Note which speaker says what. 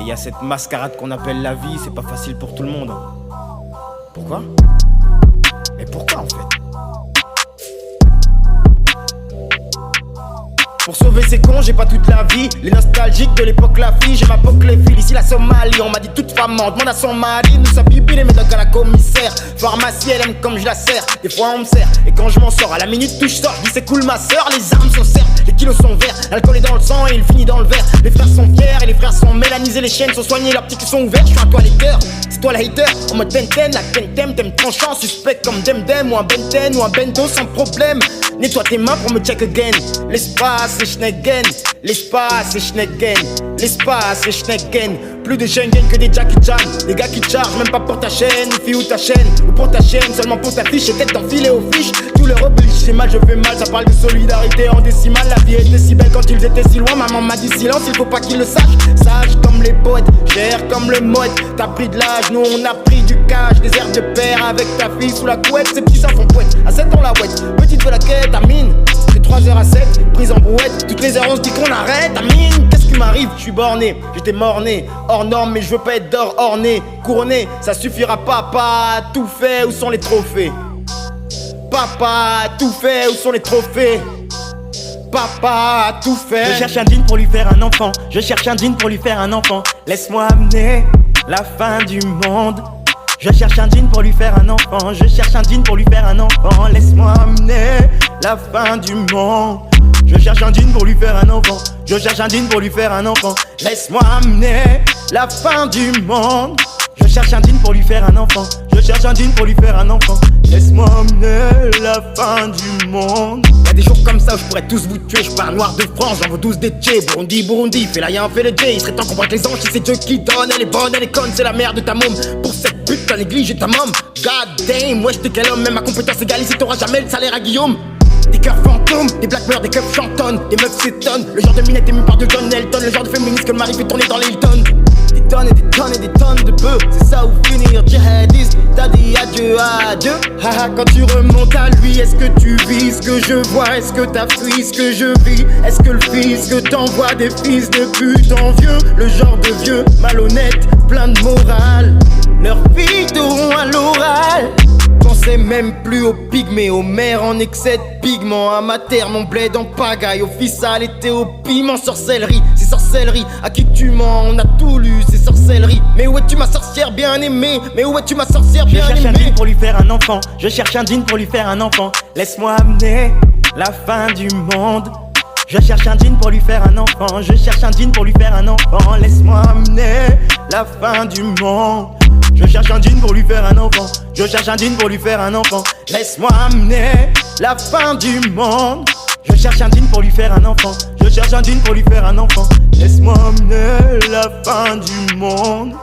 Speaker 1: Et y a cette mascarade qu'on appelle la vie, c'est pas facile pour tout le monde. Pourquoi? Mais pourquoi en fait? Pour sauver ces cons, j'ai pas toute la vie. Les nostalgiques de l'époque, la fille, j'ai ma poque les fils. Ici la Somalie, on m'a dit toute femme, on demande à son mari. Nous ça bibi les médocs à la commissaire. Pharmacie, elle aime comme je la sers. Des fois on me sert, et quand je m'en sors, à la minute où je sors, je dis c'est cool ma soeur. Les armes sont serres, les kilos sont verts. L'alcool est dans le sang et il finit dans le verre. Les frères sont fiers et les frères sont mélanisés. Les chaînes sont soignées, leurs petits culs sont ouverts. Je suis un toiletteur, c'est toi le hater. En mode Benten, la Kentem, t'aimes tranchant. Suspect comme Demdem ou un Benten ou un Bento sans problème. Nettoie tes mains pour me check again. L'espace et Schneggen, l'espace et Schneggen, l'espace et Schneggen. Plus de Schengen que des Jackie Chan. Des gars qui chargent même pas pour ta chaîne, fille ou ta chaîne, ou pour ta chaîne, seulement pour ta fiche et tête d'enfiler aux fiches. Tout leur oblige, j'ai mal, je fais mal, ça parle de solidarité en décimale. La vie était si belle quand ils étaient si loin, maman m'a dit silence, il faut pas qu'ils le sachent. Sage comme les poètes, cher comme le mode. T'as pris de l'âge, nous on a pris du cash. Des airs de père avec ta fille sous la couette, ces petits enfants poètes. À 7 ans la ouette, petite de la quête, Amine. De 3h à 7, prise en brouette. Toutes les heures on se dit qu'on arrête, Amine. Qu'est-ce qui m'arrive? Je suis borné, j'étais morné. Hors norme mais je veux pas être d'or orné. Couronné, ça suffira papa. Tout fait, où sont les trophées? Papa, tout fait, où sont les trophées? Papa, tout fait.
Speaker 2: Je cherche un jean pour lui faire un enfant. Je cherche un jean pour lui faire un enfant. Laisse-moi amener la fin du monde. Je cherche un jean pour lui faire un enfant. Je cherche un jean pour lui faire un enfant. Laisse-moi amener la fin du monde. Je cherche un jean pour lui faire un enfant. Je cherche un jean pour lui faire un enfant. Laisse-moi amener la fin du monde. Je cherche un jean pour lui faire un enfant. Je cherche un jean pour lui faire un enfant. Laisse-moi amener la fin du monde.
Speaker 1: Y'a des jours comme ça où je pourrais tous vous tuer. Je pars noir de France, j'en veux 12 des Tchè. Burundi, Burundi, fais la y'a fait le J. Il serait temps qu'on braque les anges si c'est Dieu qui donne. Elle est bonne, elle est conne, c'est la mère de ta môme. Pour cette pute, t'as négligé ta môme. God damn, wesh t'es quel homme. Même ma compétence égale ici t'auras jamais le salaire à Guillaume. Des cœurs fantômes, des black meurent, des keufs chantonnent. Des meufs s'étonnent, le genre de minette ému par de John Elton. Le genre de féministe que le mari fait tourner dans les Hilton. Des tonnes et des tonnes et des tonnes de bœufs, c'est ça où finir djihadiste. T'as dit adieu, adieu. Haha, quand tu remontes à lui, est-ce que tu vis ce que je vois? Est-ce que t'as fui ce que je vis? Est-ce que le fils que t'envoies des fils de pute envieux? Le genre de vieux malhonnête, plein de morale. Leurs filles t'auront à l'oral. Pensez même plus aux pygmées, aux mères en excès de pigments. À ma terre, mon bled en pagaille. Au fils à l'été au piment, sorcellerie. C'est sorcellerie, à qui tu mens? On a tout lu, c'est sorcellerie. Mais où es-tu ma sorcière bien aimée? Mais où es-tu ma sorcière bien aimée?
Speaker 2: Je cherche un jean pour lui faire un enfant. Je cherche un jean pour lui faire un enfant. Laisse-moi amener la fin du monde. Je cherche un jean pour lui faire un enfant. Je cherche un jean pour lui faire un enfant. Laisse-moi amener la fin du monde. Je cherche un jean pour lui faire un enfant. Je cherche un jean pour lui faire un enfant. Laisse-moi amener la fin du monde. Je cherche un jean pour lui faire un enfant. Je cherche un jean pour lui faire un enfant. Laisse-moi amener la fin du monde.